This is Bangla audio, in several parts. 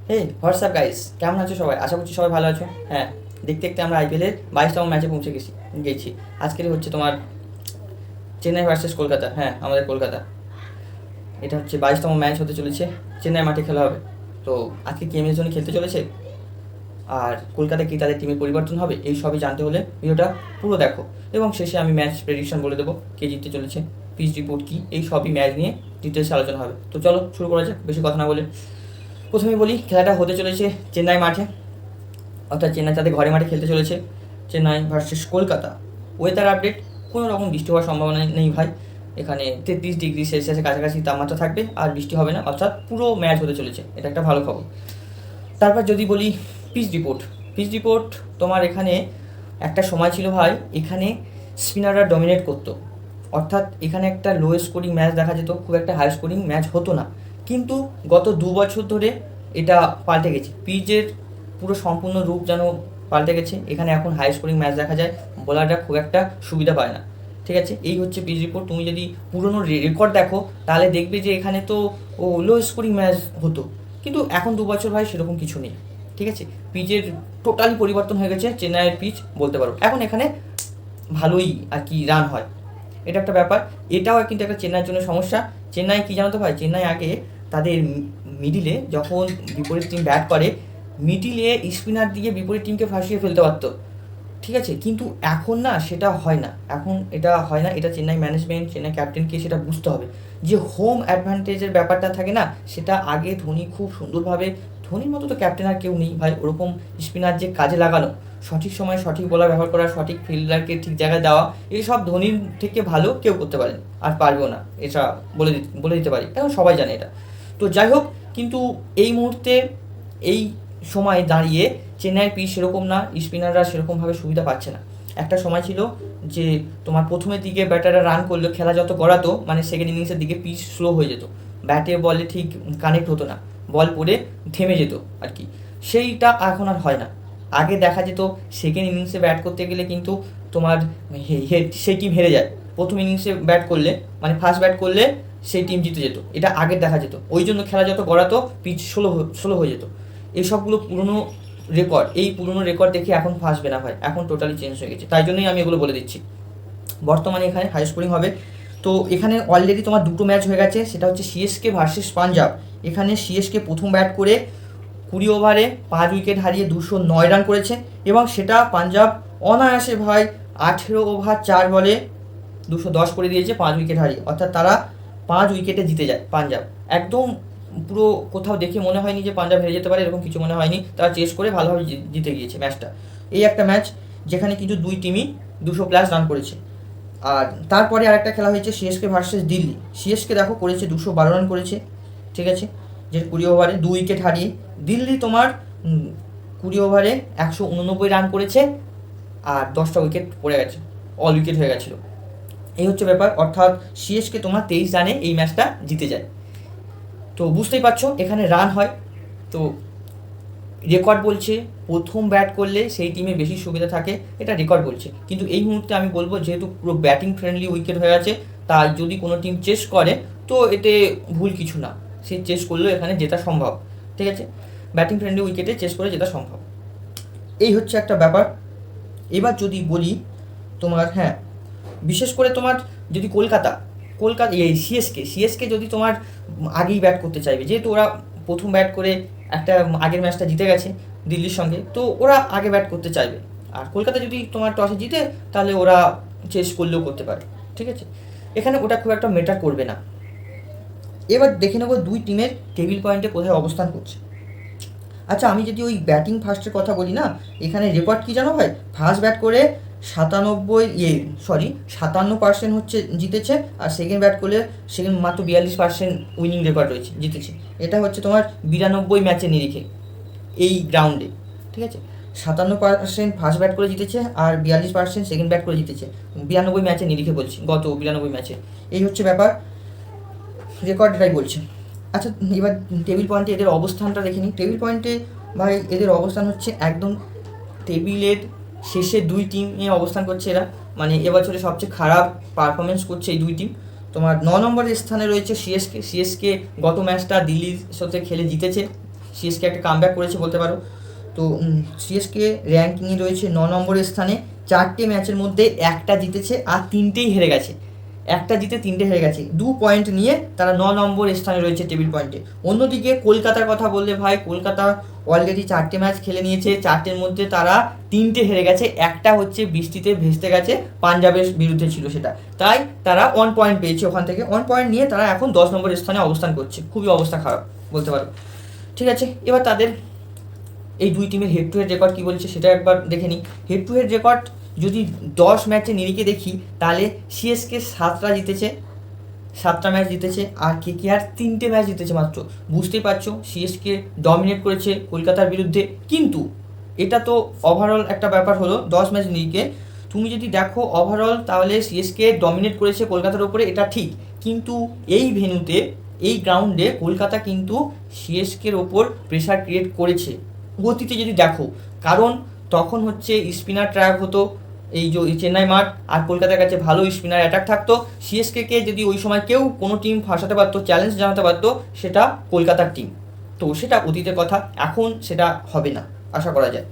হে হোয়াটসঅ্যাপ গাইস, কেমন আছো সবাই? আশা করছি সবাই ভালো আছো। হ্যাঁ, দেখতে দেখতে আমরা আইপিএলের 22তম ম্যাচে পৌঁছে গেছি। আজকের হচ্ছে তোমার চেন্নাই ভার্সেস কলকাতা। হ্যাঁ, আমাদের কলকাতা। এটা হচ্ছে 22তম ম্যাচ হতে চলেছে। চেন্নাই মাঠে খেলা হবে। তো আজকে কি এমএস ধোনি খেলতে চলেছে, আর কলকাতা কি তাদের টিমের পরিবর্তন হবে, এই সবই জানতে হলে ভিডিওটা পুরো দেখো। এবং শেষে আমি ম্যাচ প্রেডিকশন বলে দেবো, কে জিততে চলেছে, পিচ রিপোর্ট কী, এই সবই ম্যাচ নিয়ে ডিটেলসে আলোচনা হবে। তো চলো শুরু করা যাক, বেশি কথা না বলে। প্রথমে বলি, খেলাটা হতে চলেছে চেন্নাই মাঠে, অর্থাৎ চেন্নাই তাদের ঘরে মাঠে খেলতে চলেছে। Chennai versus Kolkata. Weather update, কোনো রকম বৃষ্টি হওয়ার সম্ভাবনা নেই ভাই। এখানে 33 ডিগ্রি সেলসিয়াসের কাছাকাছি তাপমাত্রা থাকবে, আর বৃষ্টি হবে না, অর্থাৎ পুরো ম্যাচ হতে চলেছে। এটা একটা ভালো খবর। তারপর যদি বলি পিচ রিপোর্ট, পিচ রিপোর্ট তোমার এখানে একটা সময় ছিল ভাই, এখানে স্পিনাররা ডমিনেট করতো, অর্থাৎ এখানে একটা লো স্কোরিং ম্যাচ দেখা যেত, খুব একটা হাই স্কোরিং ম্যাচ হতো না। কিন্তু গত 2 বছর ধরে এটা পাল্টে গেছে, পিচের পুরো সম্পূর্ণ রূপ যেন পাল্টে গেছে। এখানে এখন হাই স্কোরিং ম্যাচ দেখা যায়, বোলাররা খুব একটা সুবিধা পায় না। ঠিক আছে, এই হচ্ছে পিচ রিপোর্ট। তুমি যদি পুরনো রেকর্ড দেখো তাহলে দেখবে যে এখানে তো লো স্কোরিং ম্যাচ হতো, কিন্তু এখন 2 বছর ভাই সেরকম কিছু নেই। ঠিক আছে, পিচের টোটালি পরিবর্তন হয়ে গেছে, চেন্নাইয়ের পিচ বলতে পারো। এখন এখানে ভালোই আর কি রান হয়, এটা একটা ব্যাপার। এটাও কিন্তু একটা চেন্নাইয়ের জন্য সমস্যা। চেন্নাই কী জানো তো ভাই, চেন্নাই আগে তাদের মিডিলে যখন বিপরীত টিম ব্যাট করে, মিডিলে স্পিনার দিয়ে বিপরীত টিমকে ফাঁসিয়ে ফেলতে পারতো। ঠিক আছে, কিন্তু এখন না সেটা হয় না, এখন এটা হয় না। এটা চেন্নাই ম্যানেজমেন্ট, চেন্নাই ক্যাপ্টেনকে সেটা বুঝতে হবে, যে হোম অ্যাডভান্টেজের ব্যাপারটা থাকে না, সেটা আগে ধোনি খুব সুন্দরভাবে, ধোনির মতো তো ক্যাপ্টেন আর কেউ নেই ভাই, ওরকম স্পিনার যে কাজে লাগানো, সঠিক সময় সঠিক বলার ব্যবহার করা, সঠিক ফিল্ডারকে ঠিক জায়গায় দেওয়া, এইসব ধোনির থেকে ভালো কেউ করতে পারেন আর পারবেও না, এটা বলে দিতে পারি, এখন সবাই জানে এটা। তো যাই হোক, কিন্তু এই মুহূর্তে এই সময় দাঁড়িয়ে চেন্নাইয়ের পিচ সেরকম না, স্পিনাররা সেরকমভাবে সুবিধা পাচ্ছে না। একটা সময় ছিল যে তোমার প্রথমের দিকে ব্যাটাররা রান করলে খেলা যত গড়াতো, মানে সেকেন্ড ইনিংসের দিকে পিচ স্লো হয়ে যেত, ব্যাটে বলে ঠিক কানেক্ট হতো না, বল পড়ে থেমে যেত আর কি। সেইটা এখন আর হয় না। আগে দেখা যেত সেকেন্ড ইনিংসে ব্যাট করতে গেলে কিন্তু তোমার সেই টিম হেরে যায়, প্রথম ইনিংসে ব্যাট করলে, মানে ফার্স্ট ব্যাট করলে সেই টিম জিতে যেত, এটা আগের দেখা যেত। ওই জন্য খেলা যত গড়াতো পিচ স্লো হয়ে যেত। এইসবগুলো পুরনো রেকর্ড, এই পুরনো রেকর্ড দেখে এখন ফাঁসবে না ভাই, এখন টোটালি চেঞ্জ হয়ে গেছে, তাই জন্যই আমি এগুলো বলে দিচ্ছি। বর্তমানে এখানে হাই স্কোরিং হবে। তো এখানে অলরেডি তোমার দুটো ম্যাচ হয়ে গেছে, সেটা হচ্ছে সিএসকে ভার্সেস পাঞ্জাব। এখানে সিএসকে প্রথম ব্যাট করে 20 ওভারে 5 উইকেট হারিয়ে 209 রান করেছে, এবং সেটা পাঞ্জাব অনায়াসে ভাই 18 ওভার 4 বলে 210 করে দিয়েছে 5 উইকেট হারিয়ে, অর্থাৎ তারা 5 উইকেটে জিতে যায় পাঞ্জাব। একদম পুরো কোথাও দেখে মনে হয়নি যে পাঞ্জাব হেরে যেতে পারে, এরকম কিছু মনে হয়নি, তারা চেস করে ভালোভাবে জিতে গিয়েছে ম্যাচটা। এই একটা ম্যাচ যেখানে কিন্তু দুই টিমই 200+ রান করেছে। আর তারপরে আরেকটা খেলা হয়েছে সিএসকে ভার্সেস দিল্লি। সিএসকে দেখো করেছে 212 রান করেছে, ঠিক আছে, যে 20 ওভারে 2 উইকেট হারিয়ে। দিল্লি তোমার 20 ওভারে 189 রান করেছে, আর 10টা উইকেট পড়ে গেছে, অল উইকেট হয়ে গেছিলো। এই হচ্ছে ব্যাপার, অর্থাৎ সিএসকে তোমার 23 রানে এই ম্যাচটা জিতে যায়। তো বুঝতেই পারছো এখানে রান হয়। তো রেকর্ড বলছে প্রথম ব্যাট করলে সেই টিমে বেশি সুবিধা থাকে, এটা রেকর্ড বলছে। কিন্তু এই মুহূর্তে আমি বলবো, যেহেতু পুরো ব্যাটিং ফ্রেন্ডলি উইকেট হয়ে আছে, তাই যদি কোনো টিম চেস করে তো এতে ভুল কিছু না, সে চেস করলেও এখানে জেতা সম্ভব। ঠিক আছে, ব্যাটিং ফ্রেন্ডলি উইকেটে চেস করে জেতা সম্ভব, এই হচ্ছে একটা ব্যাপার। এবার যদি বলি তোমার, হ্যাঁ, বিশেষ করে তোমার যদি কলকাতা এই সিএসকে যদি তোমার আগেই ব্যাট করতে চাইবে, যেহেতু ওরা প্রথম ব্যাট করে একটা আগের ম্যাচটা জিতে গেছে দিল্লির সঙ্গে, তো ওরা আগে ব্যাট করতে চাইবে। আর কলকাতা যদি তোমার টসে জিতে, তাহলে ওরা চেস করলেও করতে পারে। ঠিক আছে, এখানে ওটা খুব একটা ম্যাটার করবে না। এবার দেখে নেবো দুই টিমের টেবিল পয়েন্টে কোথায় অবস্থান করছে। আচ্ছা, আমি যদি ওই ব্যাটিং ফার্স্টের কথা বলি না, এখানে রেকর্ড কী জানো ভাই, ফার্স্ট ব্যাট করে 57% হচ্ছে জিতেছে, আর সেকেন্ড ব্যাট করলে সেকেন্ড মাত্র 42% উইনিং রেকর্ড রয়েছে, জিতেছে। এটা হচ্ছে তোমার 92 ম্যাচের নিরিখে এই গ্রাউন্ডে। ঠিক আছে, 57% ফার্স্ট ব্যাট করে জিতেছে, আর 42% সেকেন্ড ব্যাট করে জিতেছে, 92 ম্যাচের নিরিখে বলছি, গত 92 ম্যাচে। এই হচ্ছে ব্যাপার, রেকর্ড এটাই বলছে। আচ্ছা, এবার টেবিল পয়েন্টে এদের অবস্থানটা দেখে নিই। টেবিল পয়েন্টে ভাই এদের অবস্থান হচ্ছে একদম টেবিলের শেষে দুই টিমে অবস্থান করছে এরা, মানে এবছরে সবচেয়ে খারাপ পারফরমেন্স করছে এই দুই টিম। তোমার 9 নম্বরের স্থানে রয়েছে সিএসকে। গত ম্যাচটা দিল্লির সাথে খেলে জিতেছে, সিএসকে একটা কামব্যাক করেছে বলতে পারো। তো সিএসকে র্যাঙ্কিংয়ে রয়েছে 9 নম্বরের স্থানে। 4টে ম্যাচের মধ্যে একটা জিতেছে আর 3টেই হেরে গেছে, একটা জিতে 3টে হেরে গেছে, 2 পয়েন্ট নিয়ে তারা 9 নম্বর স্থানে রয়েছে টেবিল পয়েন্টে। অন্যদিকে কলকাতার কথা বললে ভাই, কলকাতা অলরেডি 4টে ম্যাচ খেলে নিয়েছে, 4টের মধ্যে তারা 3টে হেরে গেছে, একটা হচ্ছে বৃষ্টিতে ভেস্তে গেছে, পাঞ্জাবের বিরুদ্ধে ছিল সেটা, তাই তারা 1 পয়েন্ট পেয়েছে ওখান থেকে। 1 পয়েন্ট নিয়ে তারা এখন 10 নম্বর স্থানে অবস্থান করছে, খুবই অবস্থা খারাপ বলতে পারো। ঠিক আছে, এবার তাদের এই দুই টিমের হেড টু হেড রেকর্ড কী বলছে সেটা একবার দেখে নিই। হেড টু হেড রেকর্ড যদি 10 ম্যাচে নিরিখে দেখি, তাহলে সিএসকে 7টা জিতেছে, 7টা ম্যাচ জিতেছে, আর কেকেআর 3টে ম্যাচ জিতেছে মাত্র। বুঝতেই পারছো সিএসকে ডমিনেট করেছে কলকাতার বিরুদ্ধে। কিন্তু এটা তো ওভারঅল একটা ব্যাপার হলো 10 ম্যাচ নিরিখে। তুমি যদি দেখো ওভারঅল, তাহলে সিএসকে ডমিনেট করেছে কলকাতার ওপরে, এটা ঠিক। কিন্তু এই ভেন্যুতে, এই গ্রাউন্ডে কলকাতা কিন্তু সিএসকের ওপর প্রেশার ক্রিয়েট করেছে গতিতে যদি দেখো। কারণ তখন হচ্ছে স্পিনার ট্র্যাক হতো এই যে চেন্নাই মাঠ, আর কলকাতার কাছে ভালো স্পিনার অ্যাটাক থাকতো। সিএসকে যদি ওই সময় কেউ কোনো টিম ফাঁসাতে পারতো, চ্যালেঞ্জ জানাতে পারতো, সেটা কলকাতার টিম। তো সেটা অতীতের কথা, এখন সেটা হবে না আশা করা যায়।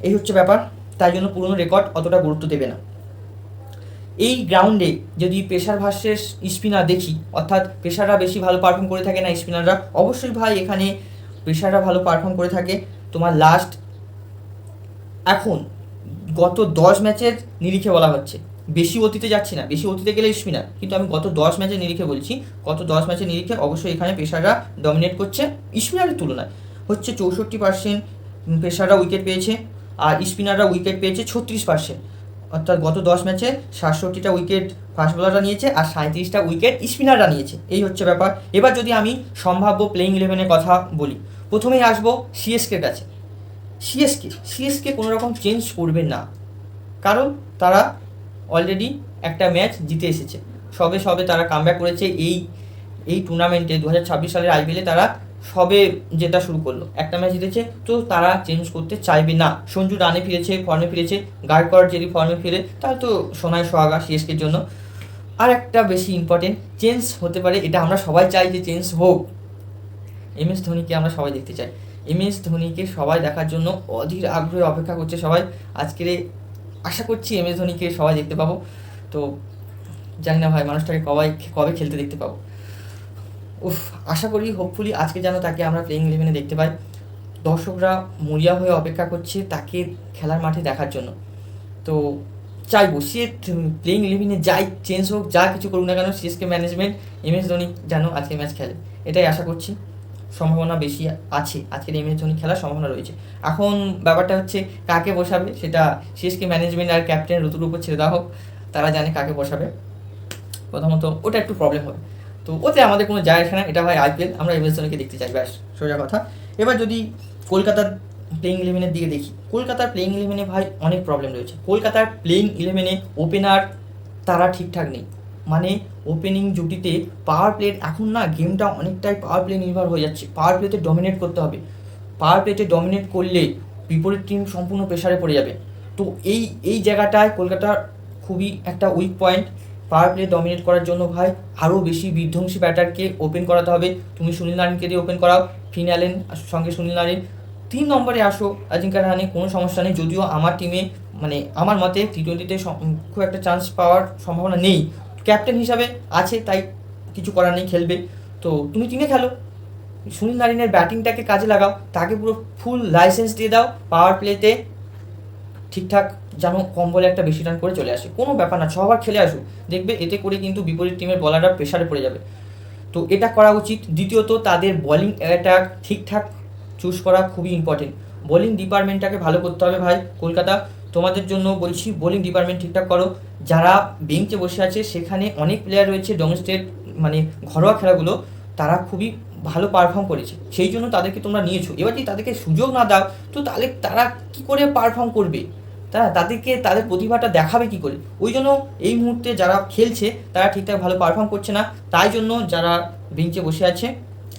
এই হচ্ছে ব্যাপার, তাই জন্য পুরনো রেকর্ড অতটা গুরুত্ব দেবে না। এই গ্রাউন্ডে যদি পেসার ভার্সেস স্পিনার দেখি, অর্থাৎ পেসাররা বেশি ভালো পারফর্ম করে থাকে না স্পিনাররা, অবশ্যই ভাই এখানে পেসাররা ভালো পারফর্ম করে থাকে। তোমার লাস্ট এখন গত 10 ম্যাচের নিরিখে বলা হচ্ছে, বেশি অতীতে যাচ্ছি না, বেশি অতীতে গেলে স্পিনার, কিন্তু আমি গত 10 ম্যাচের নিরিখে বলছি। গত 10 ম্যাচের নিরিখে অবশ্যই এখানে পেসাররা ডমিনেট করছে স্পিনারের তুলনায়। হচ্ছে 64% পেসাররা উইকেট পেয়েছে, আর স্পিনাররা উইকেট পেয়েছে 36%। অর্থাৎ গত 10 ম্যাচে 67টা উইকেট ফাস্ট বোলাররা নিয়েছে, আর 37টা উইকেট স্পিনাররা নিয়েছে। এই হচ্ছে ব্যাপার। এবার যদি আমি সম্ভাব্য প্লেইং 11-এর কথা বলি, প্রথমেই আসবো সিএসকের কাছে। সিএসকে কোনো রকম চেঞ্জ করবে না, কারণ তারা অলরেডি একটা ম্যাচ জিতে এসেছে, সবে তারা কামব্যাক করেছে। এই টুর্নামেন্টে 2026 সালের আইপিএলে তারা সবে জেতা শুরু করলো, একটা ম্যাচ জিতেছে, তো তারা চেঞ্জ করতে চাইবে না। সঞ্জু রানে ফিরেছে, ফর্মে ফিরেছে, গায়কোয়াড় যদি ফর্মে ফিরে, তাহলে তো সোনায় সোহাগা সিএসকের জন্য। আর একটা বেশি ইম্পর্টেন্ট চেঞ্জ হতে পারে, এটা আমরা সবাই চাই যে চেঞ্জ হোক, MS ধোনিকে আমরা সবাই দেখতে চাই। MS ধোনিকে সবাই দেখার জন্য অধীর আগ্রহে অপেক্ষা করছে সবাই। আজকের আশা করছি MS ধোনিকে সবাই দেখতে পাবো। তো জানি না ভাই মানুষটাকে কবে খেলতে দেখতে পাবো। আশা করি হোপফুলি আজকে যেন তাকে আমরা প্লেইং 11-এ দেখতে পাই। দর্শকরা মরিয়া হয়ে অপেক্ষা করছে তাকে খেলার মাঠে দেখার জন্য। তো চাইবো সে প্লেইং 11-এ যাই চেঞ্জ হোক, যা কিছু করুক না কেন, সিএসকে ম্যানেজমেন্ট MS ধোনি যেন আজকে ম্যাচ খেলে, এটাই আশা করছি। সম্ভাবনা বেশি আছে, আজকের MS ধোনি খেলার সম্ভাবনা রয়েছে। এখন ব্যাপারটা হচ্ছে কাকে বসাবে, সেটা সিএসকে ম্যানেজমেন্ট আর ক্যাপ্টেন ঋতুর উপর ছেড়ে দেওয়া হোক, তারা জানে কাকে বসাবে। প্রথমত ওটা একটু প্রবলেম হবে, তো ওতে আমাদের কোনো যায় আসে না। এটা ভাই আইপিএল, আমরা MS ধোনিকে দেখতে চাই, ব্যাস সোজা কথা। এবার যদি কলকাতার প্লেইং 11-এর দিকে দেখি, কলকাতার প্লেইং 11-এ ভাই অনেক প্রবলেম রয়েছে। কলকাতার প্লেইং 11-এ ওপেনার তারা ঠিকঠাক নেই, মানে ওপেনিং জুটিতে পাওয়ার প্লে, এখন না গেমটা অনেকটাই পাওয়ার প্লে নির্ভর হয়ে যাচ্ছে। পাওয়ার প্লেতে ডমিনেট করতে হবে, পাওয়ার প্লেতে ডমিনেট করলে বিপরীত টিম সম্পূর্ণ প্রেশারে পড়ে যাবে। তো এই জায়গাটায় কলকাতার খুবই একটা weak point. Power play dominate করার জন্য ভাই আরও বেশি বিধ্বংসী ব্যাটারকে ওপেন করাতে হবে। তুমি সুনীল নারিনকে দিয়ে ওপেন করাও, ফিন অ্যালেন সঙ্গে সুনীল নারিন। 3 নম্বরে আসো অজিঙ্কা রাহানে, কোনো সমস্যা নেই। যদিও আমার টিমে মানে আমার মতে T20-তে খুব একটা চান্স পাওয়ার সম্ভাবনা নেই, ক্যাপ্টেন হিসাবে আছে তাই কিছু করার নেই, খেলবে। তো তুমি টিমে খেলো, সুনীল নারিনের ব্যাটিংটাকে কাজে লাগাও, তাকে পুরো ফুল লাইসেন্স দিয়ে দাও, পাওয়ার প্লেতে ঠিকঠাক যেন কম বলে একটা বেশি রান করে চলে আসে, কোনো ব্যাপার না, 6 ওভার খেলে আসুক, দেখবে এতে করে কিন্তু বিপরীত টিমের বলাররা প্রেশারে পড়ে যাবে। তো এটা করা উচিত। দ্বিতীয়ত তাদের বলিং অ্যাটাক ঠিকঠাক চুজ করা খুবই ইম্পর্টেন্ট। বোলিং ডিপার্টমেন্টটাকে ভালো করতে হবে ভাই কলকাতা, তোমাদের জন্য বলছি বোলিং ডিপার্টমেন্ট ঠিকঠাক করো। যারা বেঞ্চে বসে আছে সেখানে অনেক প্লেয়ার রয়েছে ডোমেস্টিক মানে ঘরোয়া খেলাগুলো তারা খুবই ভালো পারফর্ম করেছে, সেই জন্য তাদেরকে তোমরা নিয়েছো। এবার যদি তাদেরকে সুযোগ না দাও, তো তাহলে তারা কী করে পারফর্ম করবে, তাদেরকে তাদের প্রতিভাটা দেখাবে কী করে? ওই জন্য এই মুহূর্তে যারা খেলছে তারা ঠিকঠাক ভালো পারফর্ম করছে না, তাই জন্য যারা বেঞ্চে বসে আছে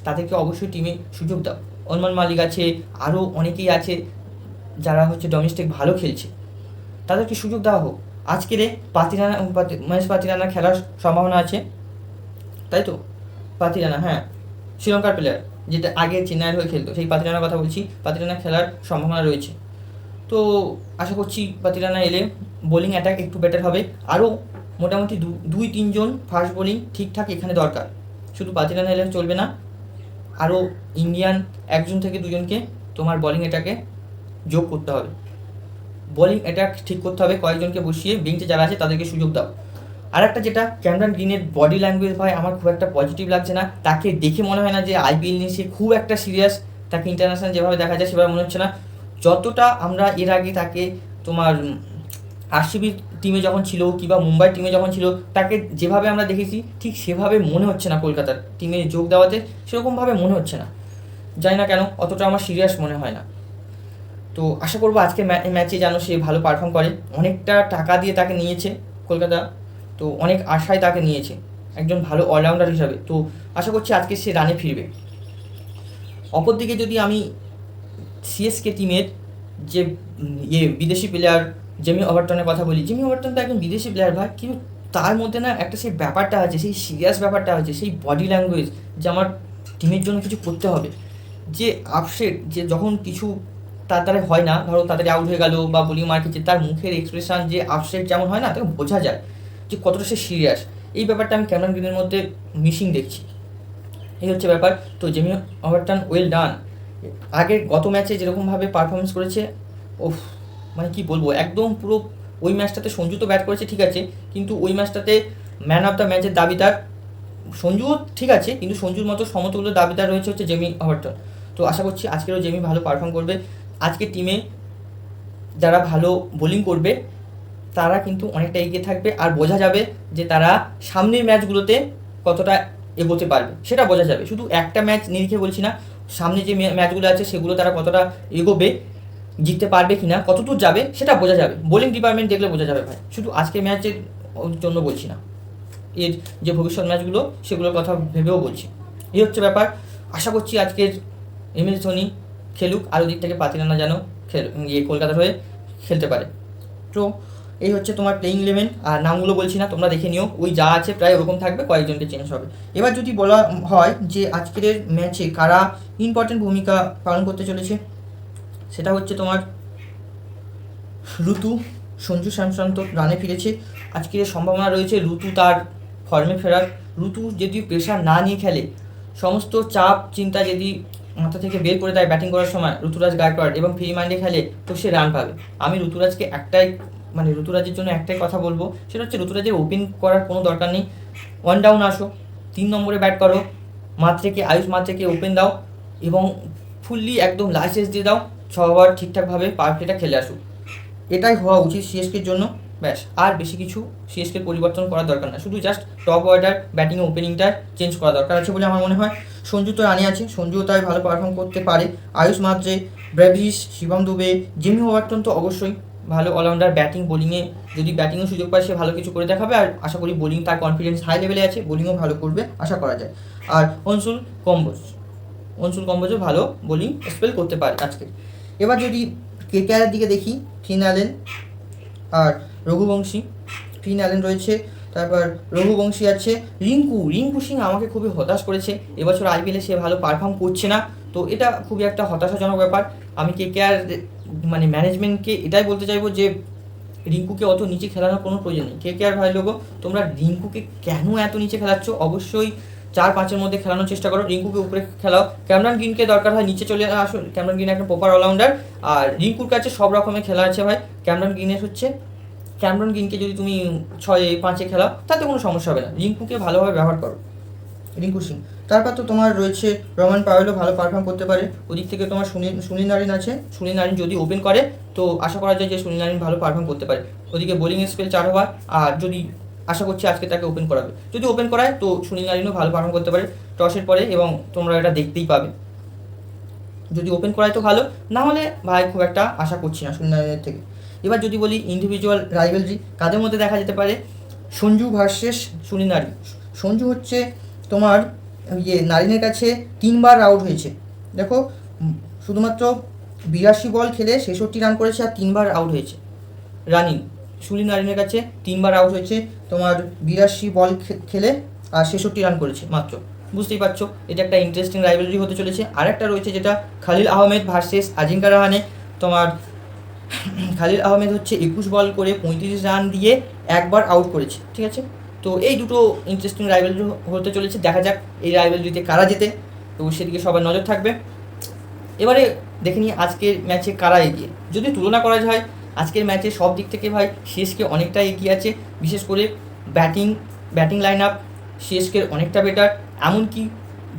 তাদেরকে অবশ্যই টিমে সুযোগ দাও। অনুমান মালিক আছে, আরও অনেকেই আছে যারা হচ্ছে ডোমেস্টিক ভালো খেলছে, তাদেরকে সুযোগ দেওয়া হোক। আজকের মহেশ পাতিরানা খেলার সম্ভাবনা আছে, তাই তো? পাতিরানা, হ্যাঁ, শ্রীলঙ্কার প্লেয়ার, যেটা আগে চেন্নাইয়ের হয়ে খেলতো, সেই পাতিরানার কথা বলছি। পাতিরানা খেলার সম্ভাবনা রয়েছে। তো আশা করছি পাতিরানা এলে বোলিং অ্যাটাক একটু বেটার হবে। আরও মোটামুটি 2-3 জন ফাস্ট বোলিং ঠিকঠাক এখানে দরকার, শুধু পাতিরানা এলে চলবে না। আরও ইন্ডিয়ান 1 থেকে 2জনকে তোমার বোলিং অ্যাটাকে যোগ করতে হবে। বোলিং অ্যাটাক ঠিক করতে হবে, কয়েকজনকে বসিয়ে বেঞ্চে যারা আছে তাদেরকে সুযোগ দাও। আর একটা যেটা, ক্যামেরন গ্রিনের বডি ল্যাঙ্গুয়েজ ভাই আমার খুব একটা পজিটিভ লাগছে না। তাকে দেখে মনে হয় না যে আইপিএল নিয়ে সে খুব একটা সিরিয়াস। তাকে ইন্টারন্যাশনাল যেভাবে দেখা যায় সেভাবে মনে হচ্ছে না। যতটা আমরা এর আগে তাকে তোমার আরসিবি টিমে যখন ছিল কিংবা মুম্বাই টিমে যখন ছিল, তাকে যেভাবে আমরা দেখেছি ঠিক সেভাবে মনে হচ্ছে না কলকাতার টিমে যোগ দেওয়াতে, সেরকমভাবে মনে হচ্ছে না। জানি না কেন অতটা আমার সিরিয়াস মনে হয় না। তো আশা করবো আজকে ম্যাচে যেন সে ভালো পারফর্ম করে। অনেকটা টাকা দিয়ে তাকে নিয়েছে কলকাতা, তো অনেক আশায় তাকে নিয়েছে একজন ভালো অলরাউন্ডার হিসাবে। তো আশা করছি আজকে সে রানে ফিরবে। অপরদিকে যদি আমি সিএসকে টিমের যে বিদেশি প্লেয়ার জেমি ওভারটনের কথা বলি, জেমি ওভারটন তো একজন বিদেশি প্লেয়ার ভাই, কিন্তু তার মধ্যে না একটা সেই ব্যাপারটা আছে, সেই সিরিয়াস ব্যাপারটা আছে, সেই বডি ল্যাঙ্গুয়েজ যে আমার টিমের জন্য কিছু করতে হবে, যে আপসেট, যে যখন কিছু তার দ্বারা হয় না, ধরো তাড়াতাড়ি আউট হয়ে গেল বা বোলিং মার খেয়েছে, তার মুখের এক্সপ্রেশন যে আপসেট যেমন হয় না, তাকে বোঝা যায় যে কতটা সে সিরিয়াস। এই ব্যাপারটা আমি ক্যামেরন গ্রিনের মধ্যে মিসিং দেখছি। এই হচ্ছে ব্যাপার। তো জেমি ওভারটন ওয়েল ডান। আগে গত ম্যাচে যেরকমভাবে পারফরমেন্স করেছে, ওফ, মানে কি বলবো, একদম পুরো ওই ম্যাচটাতে সঞ্জু তো ব্যাট করেছে ঠিক আছে, কিন্তু ওই ম্যাচটাতে ম্যান অফ দ্য ম্যাচের দাবিদার সঞ্জুও ঠিক আছে, কিন্তু সঞ্জুর মতো সমতুল্য দাবিদার রয়েছে হচ্ছে জেমি ওভারটন। তো আশা করছি আজকেরও জেমি ভালো পারফর্ম করবে। আজকে টিমে যারা ভালো বোলিং করবে তারা কিন্তু অনেকটা এগিয়ে থাকবে, আর বোঝা যাবে যে তারা সামনের ম্যাচগুলোতে কতটা এগোতে পারবে, সেটা বোঝা যাবে। শুধু একটা ম্যাচ নিরিখে বলছি না, সামনে যে ম্যাচগুলো আছে সেগুলো তারা কতটা এগোবে, জিততে পারবে কিনা, কতদূর যাবে সেটা বোঝা যাবে। বোলিং ডিপার্টমেন্ট দেখলে বোঝা যাবে ভাই, শুধু আজকে ম্যাচের জন্য বলছি না, এর যে ভবিষ্যৎ ম্যাচগুলো সেগুলোর কথা ভেবেও বলছি। এই হচ্ছে ব্যাপার। আশা করছি আজকের এমএস ধোনি খেলুক, আর ওদিক থেকে পাতিরানা যেন কলকাতার হয়ে খেলতে পারে। তো এই হচ্ছে তোমার প্লেইং 11, আর নামগুলো বলছি না, তোমরা দেখে নিও, ওই যা আছে প্রায় ওরকম থাকবে, কয়েকজনকে চেঞ্জ হবে। এবার যদি বলা হয় যে আজকের ম্যাচে কারা ইম্পর্টেন্ট ভূমিকা পালন করতে চলেছে, সেটা হচ্ছে তোমার ঋতু। সঞ্জু স্যামসন তো রানে ফিরেছে, আজকের সম্ভাবনা রয়েছে ঋতু তার ফর্মে ফেরার। ঋতু যদি প্রেশার না নিয়ে খেলে, সমস্ত চাপ চিন্তা যদি মাথা থেকে বের করে দেয় ব্যাটিং করার সময় ঋতুরাজ গায়কোয়াড়, এবং ফ্রি মাইন্ডে খেলে, তো সে রান পাবে। আমি ঋতুরাজকে ঋতুরাজের জন্য একটাই কথা বলবো, সেটা হচ্ছে ঋতুরাজের ওপেন করার কোনো দরকার নেই। 1 ডাউন আসো, 3 নম্বরে ব্যাট করো, আয়ুষ মাত্রেকে ওপেন দাও, এবং ফুললি একদম লাইসেন্স দিয়ে দাও, 6 ওভার ঠিকঠাকভাবে পার প্লেটা খেলে আসুক। এটাই হওয়া উচিত সিএসকের জন্য, ব্যাস। আর বেশি কিছু সিএসকের পরিবর্তন করার দরকার না, শুধু জাস্ট টপ অর্ডার ব্যাটিং ওপেনিংটা চেঞ্জ করা দরকার আছে বলে আমার মনে হয়। সঞ্জু তো রানে আছে, সঞ্জুও তাই ভালো পারফর্ম করতে পারে। Ayush Mhatre, Brevis, Shivam Dube, Jamie Overton তো অবশ্যই ভালো অলরাউন্ডার। ব্যাটিং বোলিংয়ে যদি ব্যাটিংয়েও সুযোগ পায় সে ভালো কিছু করে দেখাবে, আর আশা করি বোলিং তার কনফিডেন্স হাই লেভেলে আছে, বোলিংও ভালো করবে আশা করা যায়। আর অনসুল কম্বোজও ভালো বোলিং স্পেল করতে পারে আজকে। এবার যদি কেকেআরের দিকে দেখি, ফিন অ্যালেন আর রঘুবংশী। ফিন অ্যালেন রয়েছে, তারপর রঘুবংশী আছে, রিঙ্কু সিং আমাকে খুবই হতাশ করেছে এবছর আইপিএলে, সে ভালো পারফর্ম করছে না, তো এটা খুবই একটা হতাশাজনক ব্যাপার। আমি কেকেআর ম্যানেজমেন্টকে এটাই বলতে চাইবো যে রিঙ্কুকে অত নিচে খেলানোর কোনো প্রয়োজন নেই। কেকেআর ভাই লোগো, তোমরা রিঙ্কুকে কেন এত নিচে খেলাচ্ছ? অবশ্যই 4-5-এর মধ্যে খেলানোর চেষ্টা করো, রিঙ্কুকে উপরে খেলাও। ক্যামেরন গ্রিনকে দরকার হয় নিচে চলে আসো, ক্যামেরন গ্রিন একটা প্রপার অলরাউন্ডার, আর রিঙ্কুর কাছে সব রকমের খেলা আছে ভাই। ক্যামেরন গ্রিনকে যদি তুমি 6-5-এ খেলাও তাতে কোনো সমস্যা হবে না, রিঙ্কুকে ভালোভাবে ব্যবহার করো, রিঙ্কু সিং। তারপর তো তোমার রয়েছে রমান পাওয়েলও ভালো পারফর্ম করতে পারে। ওদিক থেকে তোমার সুনীল নারিন আছে, সুনীল নারিন যদি ওপেন করে তো আশা করা যায় যে সুনীল নারিন ভালো পারফর্ম করতে পারে। ওদিকে বোলিং স্পেল 4 ওভার, আর যদি আশা করছি আজকে তাকে ওপেন করাবে, যদি ওপেন করায় তো সুনীল নারিনও ভালো পারফর্ম করতে পারে টসের পরে, এবং তোমরা এটা দেখতেই পাবে। যদি ওপেন করায় তো ভালো, না হলে ভাই খুব একটা আশা করছি না সুনীল নারিনের থেকে। এবার যদি বলি ইন্ডিভিজুয়াল রাইভেলরি কাদের মধ্যে দেখা যেতে পারে, সঞ্জু ভার্সেস সুনীল নারিন। সঞ্জু হচ্ছে তোমার নারিনের কাছে 3বার আউট হয়েছে। দেখো, শুধুমাত্র 82 বল খেলে 66 রান করেছে, আর 3বার আউট হয়েছে। সুনীল নারিনের কাছে 3বার আউট হয়েছে, তোমার 82 বল খেলে আর 66 রান করেছে মাত্র। বুঝতেই পারছো এটা একটা ইন্টারেস্টিং রাইভেলরি হতে চলেছে। আর একটা রয়েছে যেটা খালিল আহমেদ ভার্সেস আজিঙ্কা রাহানে। তোমার খালিল আহমেদ হচ্ছে 21 বল করে 35 রান দিয়ে একবার আউট করেছে, ঠিক আছে। তো এই দুটো ইন্টারেস্টিং রাইভেলরি হতে চলেছে, দেখা যাক এই রাইভেলরিতে কারা জেতে, তো সেদিকে সবার নজর থাকবে। এবারে দেখে নিই আজকের ম্যাচে কারা এগিয়ে। যদি তুলনা করা যায় আজকের ম্যাচে সব দিক থেকে ভাই সিএসকে অনেকটা এগিয়ে আছে, বিশেষ করে ব্যাটিং লাইন আপ সিএসকের অনেকটা বেটার। এমনকি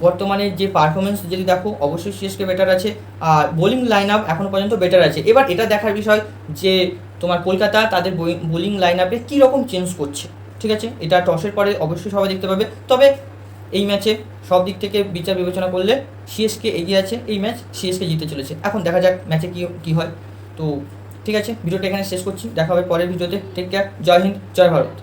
বর্তমানে যে পারফরমেন্স যদি দেখো অবশ্যই সিএসকে বেটার আছে, আর বোলিং লাইন আপ এখনও পর্যন্ত বেটার আছে। এবার এটা দেখার বিষয় যে তোমার কলকাতা তাদের বোলিং লাইন আপে কীরকম চেঞ্জ করছে, ঠিক আছে। এটা টসের পরে অবশ্যই সবাই দেখতে পাবে। তবে এই ম্যাচে সব দিক থেকে বিচার বিবেচনা করলে সিএসকে এগিয়ে আছে, এই ম্যাচ সিএসকে জিতে চলেছে। এখন দেখা যাক ম্যাচে কী হয়। তো ঠিক আছে, ভিডিওটা এখানে শেষ করছি, দেখা হবে পরের ভিডিওতে। টেক কেয়ার, জয় হিন্দ, জয় ভারত।